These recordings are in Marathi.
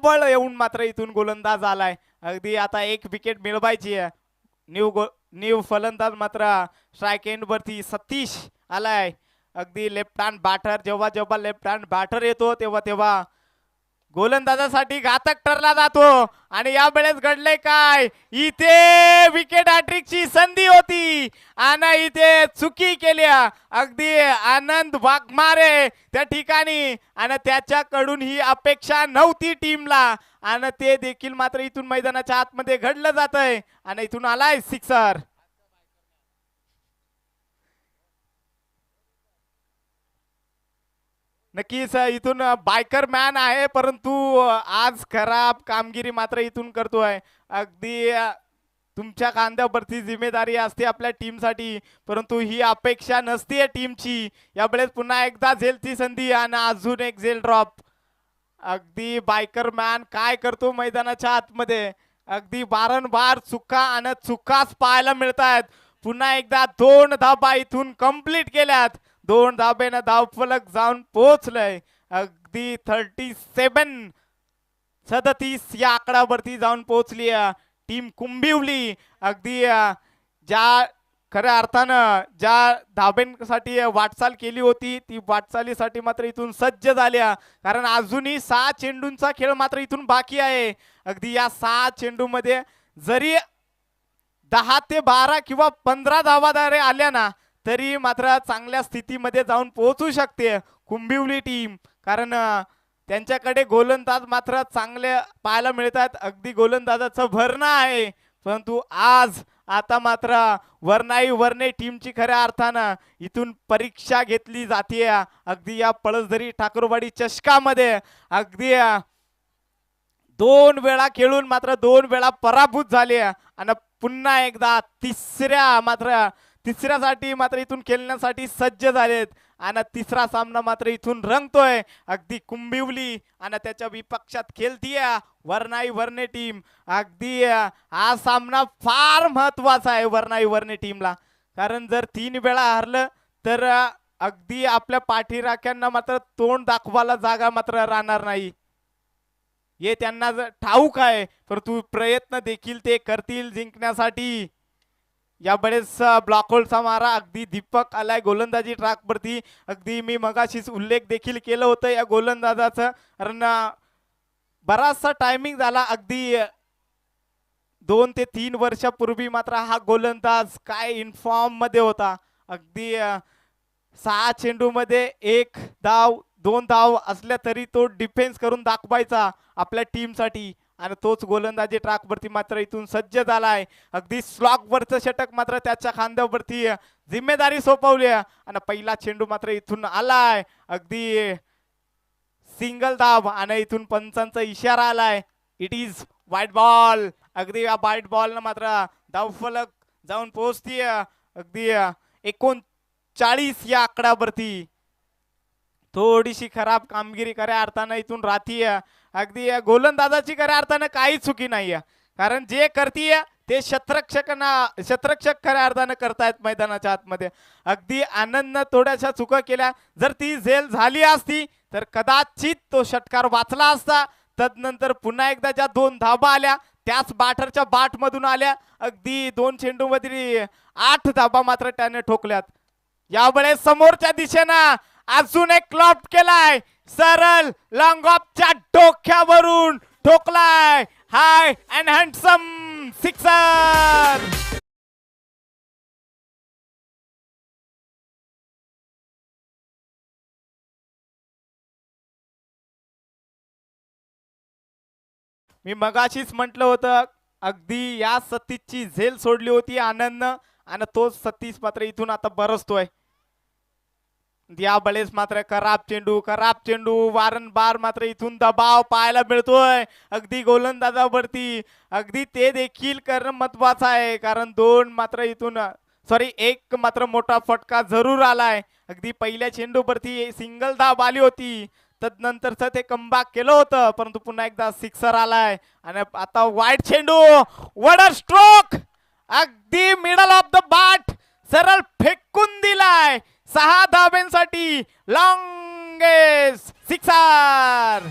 बळ येऊन मात्र इथून गोलंदाज आलाय. अगदी आता एक विकेट मिळवायची आहे. न्यू फलंदाज मात्र स्ट्राईक एंड वरती सतीश आलाय. अगदी लेफ्ट हँड बॅटर जेव्हा लेफ्ट हँड बॅटर येतो तेव्हा गोलंदाजासाठी घातक ठरला जातो. आणि या वेळेस घडले काय, इथे विकेट हॅट्रिकची संधी होती आणि इथे चुकी केल्या अगदी आनंद वाघमारे त्या ठिकाणी. आणि त्याच्याकडून ही अपेक्षा नव्हती टीमला आणि ते देखील मात्र इथून मैदानाच्या आतमध्ये घडलं जातंय आणि इथून आलाय सिक्सर. नक्कीच इथून बायकर मॅन आहे, परंतु आज खराब कामगिरी मात्र इथून करतोय. अगदी तुमच्या खांद्यावरती जिम्मेदारी असते आपल्या टीमसाठी, परंतु ही अपेक्षा नसते टीमची. यावेळेस पुन्हा एकदा झेलची संधी आणि अजून एक झेल ड्रॉप. अगदी बायकर मॅन काय करतो मैदानाच्या आतमध्ये. अगदी वारंवार चुका आणि चुकाच पाहायला मिळत आहेत. पुन्हा एकदा 2 धाबा इथून कंप्लीट केल्यात. 2 धाब्यानं धावफलक जाऊन पोहोचलंय. अगदी 37 या आकड्यावरती जाऊन पोहोचली टीम कुंभिवली. अगदी ज्या खऱ्या अर्थानं ज्या धाब्यांसाठी वाटचाल केली होती ती वाटचालीसाठी मात्र इथून सज्ज झाल्या. कारण अजूनही 6 चेंडूंचा खेळ मात्र इथून बाकी आहे. अगदी या 6 चेंडूमध्ये जरी 10 ते 12 किंवा 15 धावादारे आल्या ना तरी मात्र चांगल्या स्थितीमध्ये जाऊन पोहोचू शकते कुंभिवली टीम. कारण त्यांच्याकडे गोलंदाज मात्र चांगले पाहायला मिळतात. अगदी गोलंदाजाचं भरणं आहे, परंतु आज आता मात्र वर्णे टीमची खऱ्या अर्थानं इथून परीक्षा घेतली जाते. अगदी या पळसधरी ठाकूरवाडी चषकामध्ये अगदी 2 वेळा खेळून मात्र 2 वेळा पराभूत झाले आणि पुन्हा एकदा तिसऱ्यासाठी मात्र इथून खेळण्यासाठी सज्ज झालेत. आणि तिसरा सामना मात्र इथून रंगतोय. अगदी कुंभिवली आणि त्याच्या विपक्षात खेळतीये वर्णे टीम. अगदी हा सामना फार महत्वाचा आहे वर्णे टीमला. कारण जर 3 वेळा हारलं तर अगदी आपल्या पाठीराख्यांना मात्र तोंड दाखवायला जागा मात्र राहणार नाही हे त्यांना ठाऊक आहे. परंतु प्रयत्न देखील ते करतील जिंकण्यासाठी. यावेळेस ब्लॉक होलचा मारा अगदी दीपक आलाय गोलंदाजी ट्रॅकवरती. अगदी मी मगाशीच उल्लेख देखील केलं होतं या गोलंदाजाचं. कारण बराचसा टायमिंग झाला. अगदी 2 ते 3 वर्षापूर्वी मात्र हा गोलंदाज काय इनफॉर्म मध्ये होता. अगदी 6 चेंडूमध्ये 1 धाव 2 धाव असल्या तरी तो डिफेन्स करून दाखवायचा आपल्या टीमसाठी. आणि तोच गोलंदाजी ट्रॅकवरती मात्र इथून सज्ज झालाय. अगदी स्लॉगवरचं षटक मात्र त्याच्या खांद्यावरती जिम्मेदारी सोपवली आणि पहिला चेंडू मात्र इथून आलाय. अगदी सिंगल धाव आणि इथून पंचांचा इशारा आलाय. इट इज वाईट बॉल. अगदी या वाईट बॉल मात्र धावफलक जाऊन पोहोचतीये अगदी 39 या आकड्यावरती. थोडीशी खराब कामगिरी खऱ्या अर्थानं इथून राहतीये. अगदी गोलंदाजाची खऱ्या अर्थानं काही चुकी नाहीये. कारण जे करतीये ते शतरक्षक खऱ्या अर्थानं करतायत मैदानाच्या आतमध्ये. अगदी आनंदनं थोड्याशा चुका केल्या. जर ती झेल झाली असती तर कदाचित तो षटकार वाचला असता. तदनंतर पुन्हा एकदा ज्या 2 धाबा आल्या त्याच बॅटरच्या मधून आल्या. अगदी 2 चेंडूमध्ये 8 धाबा मात्र त्याने ठोकल्यात. यावेळेस समोरच्या दिशेनं अजून एक क्लॉप केलाय. सरळ लॉंग ऑफच्या डोक्यावरून ठोकलाय. हाय अँड हँडसम सिक्सर. मी मगाशीच म्हटलं होतं अगदी या सतीशची झेल सोडली होती आनंदनं आणि तोच सतीश मात्र इथून आता बरसतोय. या वेळेस मात्र खराब चेंडू वारंवार मात्र इथून दबाव पाहायला मिळतोय अगदी गोलंदाजावरती. अगदी ते देखील करणं महत्वाचं आहे. कारण 2 मात्र इथून एक मात्र मोठा फटका जरूर आलाय. अगदी पहिल्या चेंडूवरती सिंगल धाव आली होती. तदनंतरच ते कमबॅक केलं होतं, परंतु पुन्हा एकदा सिक्सर आलाय. आणि आता वाईट चेंडू वड स्ट्रोक अगदी मिडल ऑफ द बॅट सरळ फेकून दिलाय. 6 धाब्यांसाठी लॉंगेस्ट सिक्सर.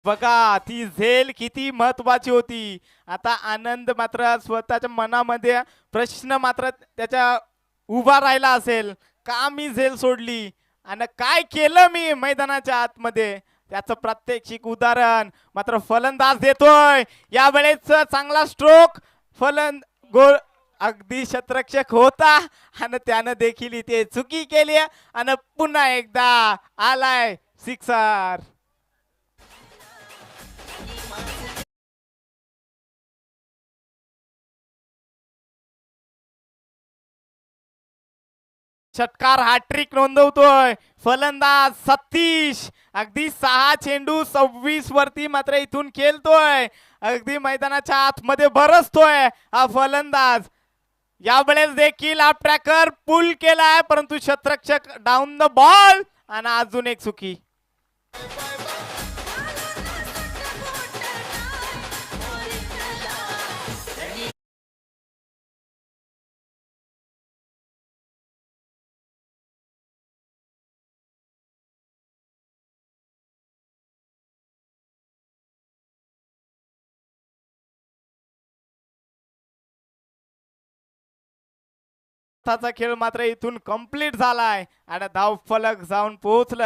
बघा ती झेल किती महत्वाची होती. आता आनंद मात्र स्वतःच्या मनामध्ये प्रश्न मात्र त्याच्या उभा राहिला असेल, का मी झेल सोडली आणि काय केलं मी मैदानाच्या आतमध्ये. त्याचं प्रात्यक्षिक उदाहरण मात्र फलंदाज देतोय. यावेळेस चांगला स्ट्रोक फलन गोल अगदी शतरक्षक होता आणि त्यानं देखील इथे चुकी केली आणि पुन्हा एकदा आलाय सिक्सर. षटकार हॅट्रिक नोंदवतोय फलंदाज सतीश. अगदी 6 चेंडू 26 वरती मात्र इथून खेळतोय. अगदी मैदानाच्या आतमध्ये बरसतोय हा फलंदाज. यावेळेस देखील हा ट्रॅकर पुल केलाय परंतु शतरक्षक डाऊन द बॉल आणि अजून एक चुकी. खेळ मात्र इथून कंप्लीट झालाय आणि धाव फलक जाऊन पोहोचलं.